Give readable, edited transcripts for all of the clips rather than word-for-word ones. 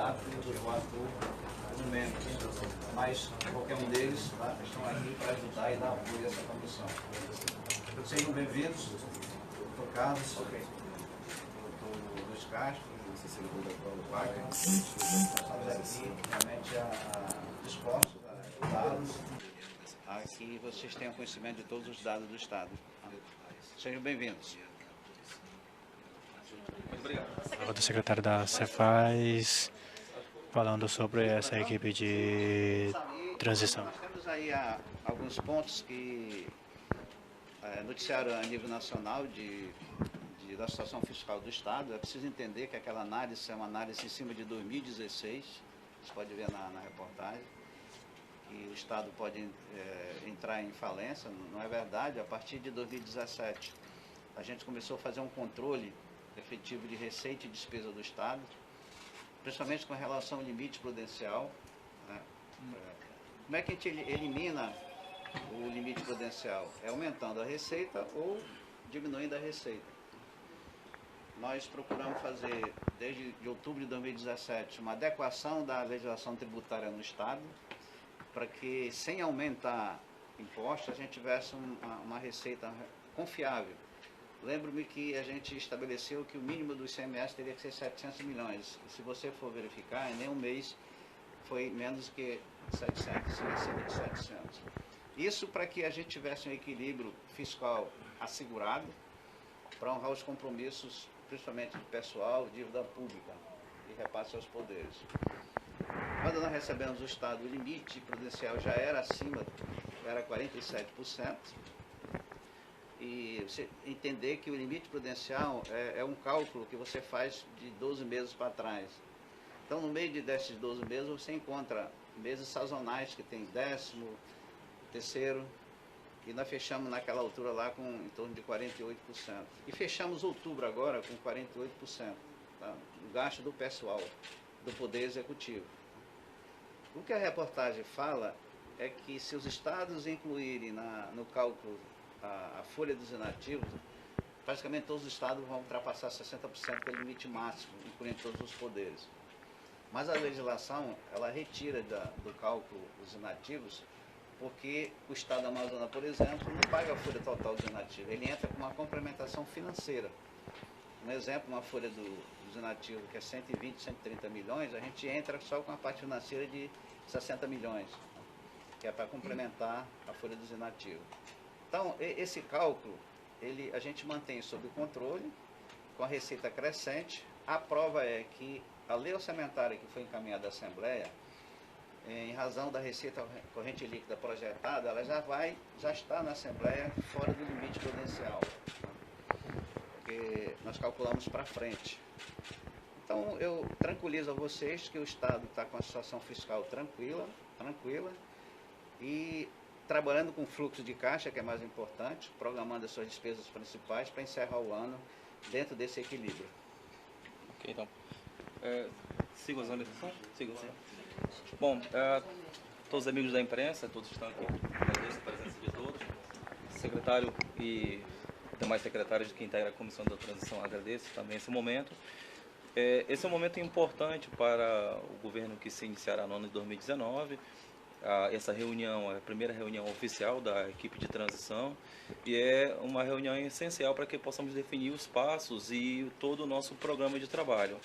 candidato e do Arthur como membros, mas qualquer um deles estão aqui para ajudar e dar apoio a essa comissão. Sejam bem-vindos, doutor Carlos, doutor Luiz Castro, doutor Wagner, estamos aqui realmente dispostos a ajudá-los a que vocês tenham conhecimento de todos os dados do Estado. Sejam bem-vindos. O secretário da Cefaz falando sobre essa equipe de transição. Nós temos aí alguns pontos que noticiaram a nível nacional da situação fiscal do Estado. É preciso entender que aquela análise é uma análise em cima de 2016, você pode ver na reportagem, que o Estado pode entrar em falência. Não é verdade. A partir de 2017, a gente começou a fazer um controle efetivo de receita e despesa do Estado, principalmente com relação ao limite prudencial. Né? Como é que a gente elimina o limite prudencial? É aumentando a receita ou diminuindo a receita. Nós procuramos fazer, desde outubro de 2017, uma adequação da legislação tributária no Estado, para que, sem aumentar impostos, a gente tivesse uma receita confiável. Lembro-me que a gente estabeleceu que o mínimo do ICMS teria que ser 700 milhões. E se você for verificar, em nenhum mês foi menos que 700, acima de 700. Isso para que a gente tivesse um equilíbrio fiscal assegurado, para honrar os compromissos, principalmente de pessoal, dívida pública e repasse aos poderes. Quando nós recebemos do Estado, o limite prudencial já era acima, era 47%. E você entender que o limite prudencial é um cálculo que você faz de 12 meses para trás. Então, no meio desses 12 meses, você encontra meses sazonais que tem 10º, terceiro, e nós fechamos naquela altura lá com em torno de 48%. E fechamos outubro agora com 48%, tá? O gasto do pessoal, do Poder Executivo. O que a reportagem fala é que se os estados incluírem no cálculo a folha dos inativos, praticamente todos os estados vão ultrapassar 60% pelo limite máximo, incluindo todos os poderes. Mas a legislação, ela retira do cálculo dos inativos, porque o estado do Amazonas, por exemplo, não paga a folha total dos inativos, ele entra com uma complementação financeira. Um exemplo, uma folha dos inativos que é 120, 130 milhões, a gente entra só com a parte financeira de 60 milhões, que é para complementar a folha dos inativos. Então, esse cálculo, a gente mantém sob controle, com a receita crescente. A prova é que a lei orçamentária que foi encaminhada à Assembleia, em razão da receita corrente líquida projetada, ela já está na Assembleia fora do limite prudencial, porque nós calculamos para frente. Então, eu tranquilizo a vocês que o Estado está com a situação fiscal tranquila, e trabalhando com fluxo de caixa, que é mais importante, programando as suas despesas principais para encerrar o ano dentro desse equilíbrio. Ok, então. Sigo as anotações? Sigo, sim. Bom, todos os amigos da imprensa, todos estão aqui, agradeço a presença de todos. Secretário e demais secretários de quem integra a Comissão da Transição, agradeço também esse momento. Esse é um momento importante para o governo que se iniciará no ano de 2019. Essa reunião é a primeira reunião oficial da equipe de transição e é uma reunião essencial para que possamos definir os passos e todo o nosso programa de trabalho.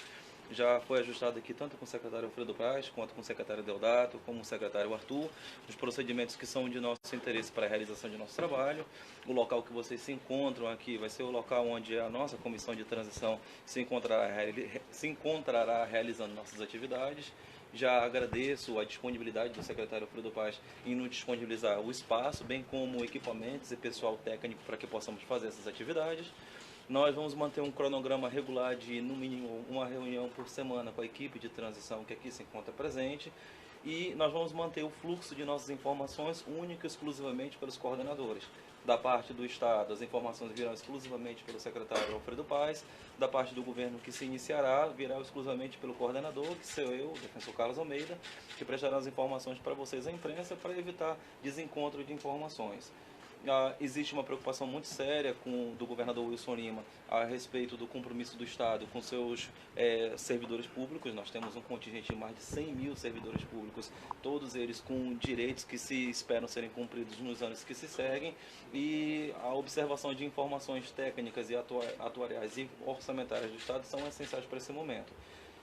Já foi ajustado aqui tanto com o secretário Alfredo Praz, quanto com o secretário Deodato, como o secretário Arthur, os procedimentos que são de nosso interesse para a realização de nosso trabalho. O local que vocês se encontram aqui vai ser o local onde a nossa comissão de transição se encontrará realizando nossas atividades. Já agradeço a disponibilidade do secretário Alfredo Paz em nos disponibilizar o espaço, bem como equipamentos e pessoal técnico para que possamos fazer essas atividades. Nós vamos manter um cronograma regular de, no mínimo, uma reunião por semana com a equipe de transição que aqui se encontra presente. E nós vamos manter o fluxo de nossas informações única e exclusivamente pelos coordenadores. Da parte do Estado, as informações virão exclusivamente pelo secretário Alfredo Paz. Da parte do governo que se iniciará, virá exclusivamente pelo coordenador, que sou eu, o defensor Carlos Almeida, que prestará as informações para vocês, a imprensa, para evitar desencontro de informações. existe uma preocupação muito séria do governador Wilson Lima a respeito do compromisso do Estado com seus servidores públicos. Nós temos um contingente de mais de 100 mil servidores públicos, todos eles com direitos que se esperam serem cumpridos nos anos que se seguem, e a observação de informações técnicas e atuariais e orçamentárias do Estado são essenciais para esse momento.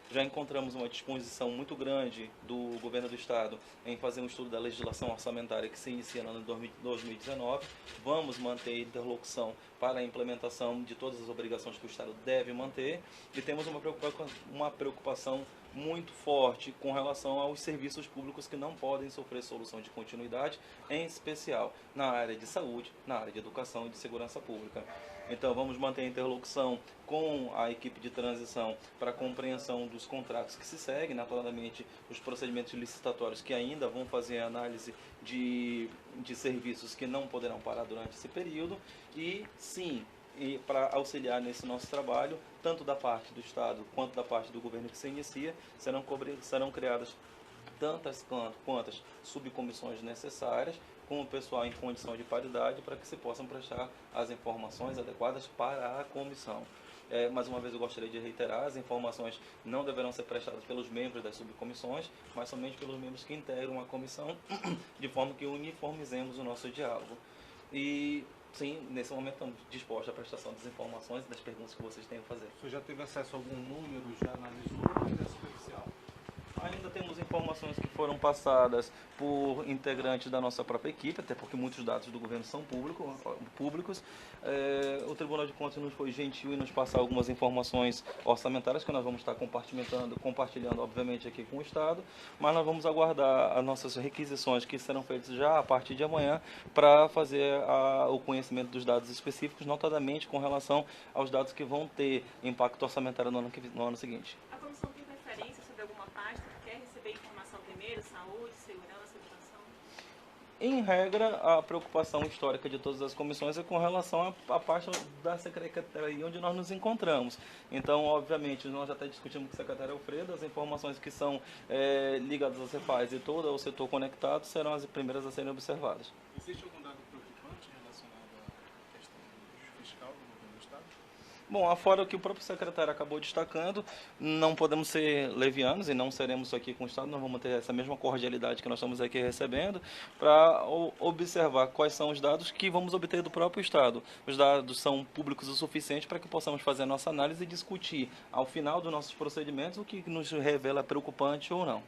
Já encontramos uma disposição muito grande do governo do Estado em fazer um estudo da legislação orçamentária que se inicia no ano de 2019. Vamos manter interlocução para a implementação de todas as obrigações que o Estado deve manter, e temos uma preocupação muito forte com relação aos serviços públicos que não podem sofrer solução de continuidade, em especial na área de saúde, na área de educação e de segurança pública. Então vamos manter a interlocução com a equipe de transição para a compreensão dos contratos que se seguem, naturalmente os procedimentos licitatórios que ainda vão fazer análise de serviços que não poderão parar durante esse período, e sim, para auxiliar nesse nosso trabalho, tanto da parte do Estado quanto da parte do governo que se inicia, serão criadas tantas quantas subcomissões necessárias, com o pessoal em condição de paridade, para que se possam prestar as informações adequadas para a comissão. Mais uma vez eu gostaria de reiterar, as informações não deverão ser prestadas pelos membros das subcomissões, mas somente pelos membros que integram a comissão, de forma que uniformizemos o nosso diálogo. E sim, nesse momento estamos dispostos à prestação das informações e das perguntas que vocês têm a fazer. O senhor já teve acesso a algum número, já analisou, ou ainda é superficial? Ainda temos informações que foram passadas por integrantes da nossa própria equipe, até porque muitos dados do governo são públicos. O Tribunal de Contas nos foi gentil em nos passar algumas informações orçamentárias que nós vamos estar compartilhando, obviamente, aqui com o Estado, mas nós vamos aguardar as nossas requisições, que serão feitas já a partir de amanhã, para fazer o conhecimento dos dados específicos, notadamente com relação aos dados que vão ter impacto orçamentário no ano seguinte. A comissão tem preferência sobre alguma pasta que quer receber informação primeiro? Saúde, segurança, educação? Em regra, a preocupação histórica de todas as comissões é com relação à pasta da secretaria onde nós nos encontramos. Então, obviamente, nós já até discutimos com o secretário Alfredo, as informações que são ligadas à Cefaz e todo o setor conectado serão as primeiras a serem observadas. Existe algum dado preocupante relacionado à questão fiscal do governo do Estado? Bom, afora o que o próprio secretário acabou destacando, não podemos ser levianos e não seremos aqui com o Estado, nós vamos ter essa mesma cordialidade que nós estamos aqui recebendo, para observar quais são os dados que vamos obter do próprio Estado. Os dados são públicos o suficiente para que possamos fazer a nossa análise e discutir, ao final dos nossos procedimentos, o que nos revela preocupante ou não.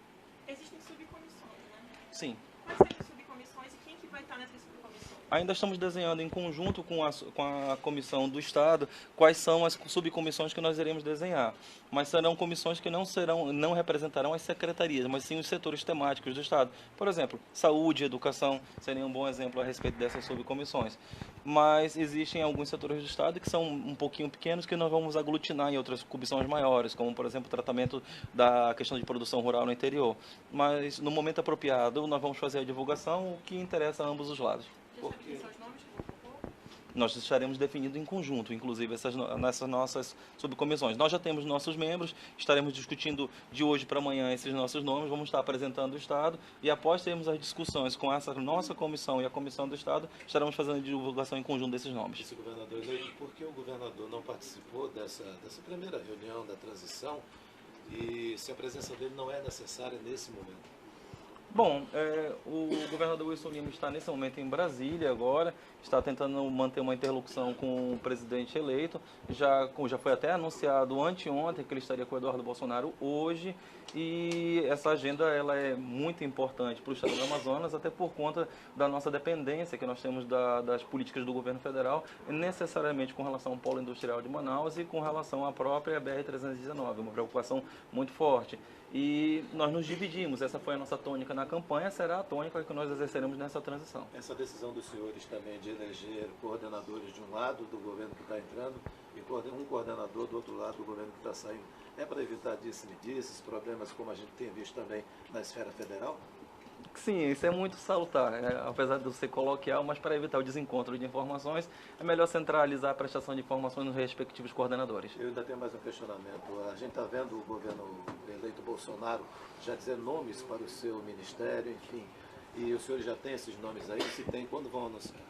Existem subcomissões, né? Sim. Quais são as subcomissões e quem que vai estar nessas subcomissões? Ainda estamos desenhando em conjunto com a comissão do Estado quais são as subcomissões que nós iremos desenhar. Mas serão comissões que não representarão as secretarias, mas sim os setores temáticos do Estado. Por exemplo, saúde e educação seria um bom exemplo a respeito dessas subcomissões. Mas existem alguns setores do Estado que são um pouquinho pequenos, que nós vamos aglutinar em outras comissões maiores, como, por exemplo, o tratamento da questão de produção rural no interior. Mas, no momento apropriado, nós vamos fazer a divulgação, o que interessa a ambos os lados. Porque são os nomes que vão propor? Nós estaremos definindo em conjunto, inclusive, nessas nossas subcomissões. Nós já temos nossos membros, estaremos discutindo de hoje para amanhã esses nossos nomes, vamos estar apresentando o Estado, e após termos as discussões com essa nossa comissão e a comissão do Estado, estaremos fazendo a divulgação em conjunto desses nomes. Vice-governador, por que o governador não participou dessa primeira reunião da transição e se a presença dele não é necessária nesse momento? Bom, o governador Wilson Lima está nesse momento em Brasília agora, está tentando manter uma interlocução com o presidente eleito, já foi até anunciado anteontem que ele estaria com o Eduardo Bolsonaro hoje, e essa agenda ela é muito importante para o estado do Amazonas, até por conta da nossa dependência que nós temos das políticas do governo federal, necessariamente com relação ao polo industrial de Manaus e com relação à própria BR-319, uma preocupação muito forte. E nós nos dividimos, essa foi a nossa tônica na campanha, será a tônica que nós exerceremos nessa transição. Essa decisão dos senhores também de eleger coordenadores de um lado do governo que está entrando e um coordenador do outro lado do governo que está saindo, é para evitar disse-me-disses, problemas como a gente tem visto também na esfera federal? Sim, isso é muito salutar, apesar de ser coloquial, mas para evitar o desencontro de informações, é melhor centralizar a prestação de informações nos respectivos coordenadores. Eu ainda tenho mais um questionamento. A gente está vendo o governo eleito Bolsonaro já dizer nomes para o seu ministério, enfim, e os senhores já têm esses nomes aí? Se tem, quando vão anunciar?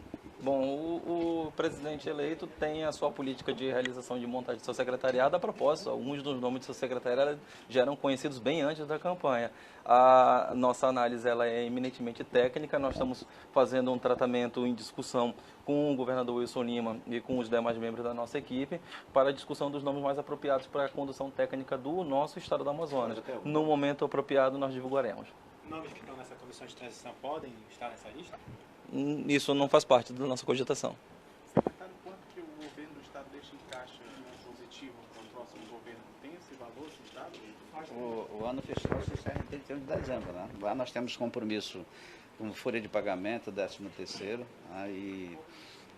Bom, o presidente eleito tem a sua política de realização de montagem do seu secretariado. A propósito, alguns dos nomes do seu secretariado já eram conhecidos bem antes da campanha. A nossa análise ela é eminentemente técnica. Nós estamos fazendo um tratamento em discussão com o governador Wilson Lima e com os demais membros da nossa equipe para a discussão dos nomes mais apropriados para a condução técnica do nosso estado do Amazonas. No momento apropriado, nós divulgaremos. Nomes que estão nessa comissão de transição podem estar nessa lista? Isso não faz parte da nossa cogitação. Secretário, quanto que o governo do Estado deixa em caixa positivo para o próximo governo? Tem esse valor citado? O ano fiscal se encerra em 31 de dezembro, né? Lá nós temos compromisso com folha de pagamento, 13º, e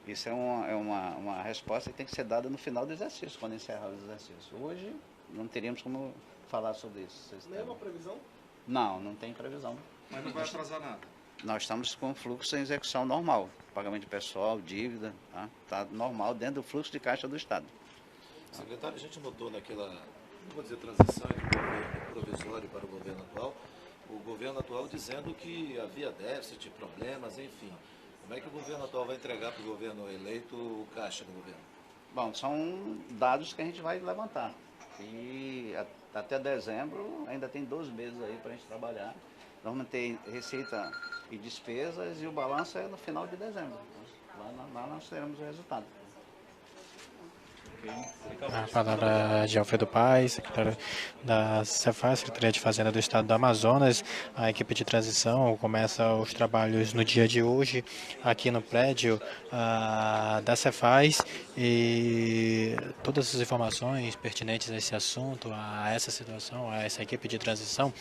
isso é uma resposta que tem que ser dada no final do exercício, quando encerrar o exercício. Hoje não teríamos como falar sobre isso. Nenhuma previsão? Não tem previsão. Mas não vai atrasar nada? Nós estamos com fluxo em execução normal, pagamento de pessoal, dívida, tá normal dentro do fluxo de caixa do Estado. Secretário, a gente notou naquela, não vou dizer transição de governo provisório para o governo atual dizendo que havia déficit, problemas, enfim. Como é que o governo atual vai entregar para o governo eleito o caixa do governo? Bom, são dados que a gente vai levantar. E até dezembro ainda tem 12 meses aí para a gente trabalhar. Nós vamos ter receita e despesas e o balanço é no final de dezembro. Lá nós teremos o resultado. A palavra de Alfredo Paes, secretário da Cefaz, Secretaria de Fazenda do Estado do Amazonas. A equipe de transição começa os trabalhos no dia de hoje aqui no prédio da Cefaz e todas as informações pertinentes a esse assunto, a essa situação, a essa equipe de transição,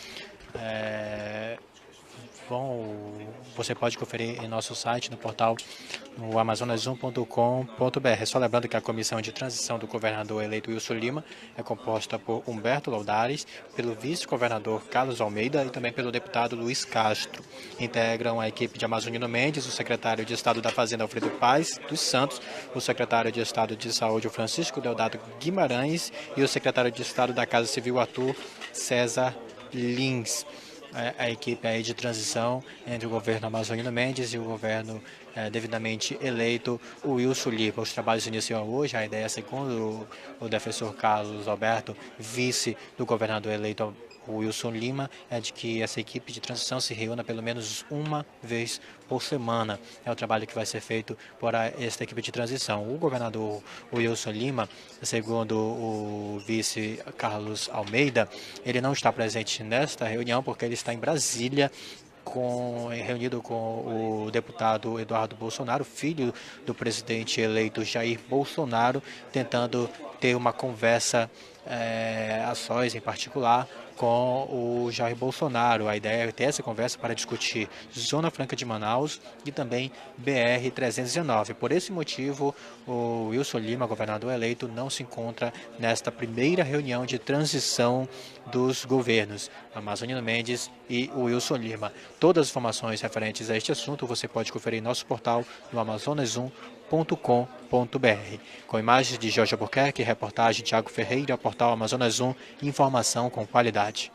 você pode conferir em nosso site, no portal no amazonas1.com.br. Só lembrando que a comissão de transição do governador eleito Wilson Lima é composta por Humberto Laudares, pelo vice-governador Carlos Almeida e também pelo deputado Luiz Castro. Integram a equipe de Amazonino Mendes, o secretário de Estado da Fazenda Alfredo Paes dos Santos, o secretário de Estado de Saúde Francisco Deodato Guimarães e o secretário de Estado da Casa Civil Arthur César Lins. A equipe aí de transição entre o governo Amazonino Mendes e o governo devidamente eleito, o Wilson Lima. Os trabalhos iniciam hoje. A ideia, segundo o defensor Carlos Alberto, vice do governador eleito o Wilson Lima, é de que essa equipe de transição se reúna pelo menos uma vez por semana. É o trabalho que vai ser feito por esta equipe de transição. O governador Wilson Lima, segundo o vice Carlos Almeida, ele não está presente nesta reunião porque ele está em Brasília, reunido com o deputado Eduardo Bolsonaro, filho do presidente eleito Jair Bolsonaro, tentando ter uma conversa a sós, em particular, com o Jair Bolsonaro. A ideia é ter essa conversa para discutir Zona Franca de Manaus e também BR-319. Por esse motivo, o Wilson Lima, governador eleito, não se encontra nesta primeira reunião de transição dos governos Amazonino Mendes e o Wilson Lima. Todas as informações referentes a este assunto você pode conferir em nosso portal no amazonas1.com.br. Com imagens de Jorge Albuquerque, reportagem Tiago Ferreira, portal Amazonas 1, informação com qualidade.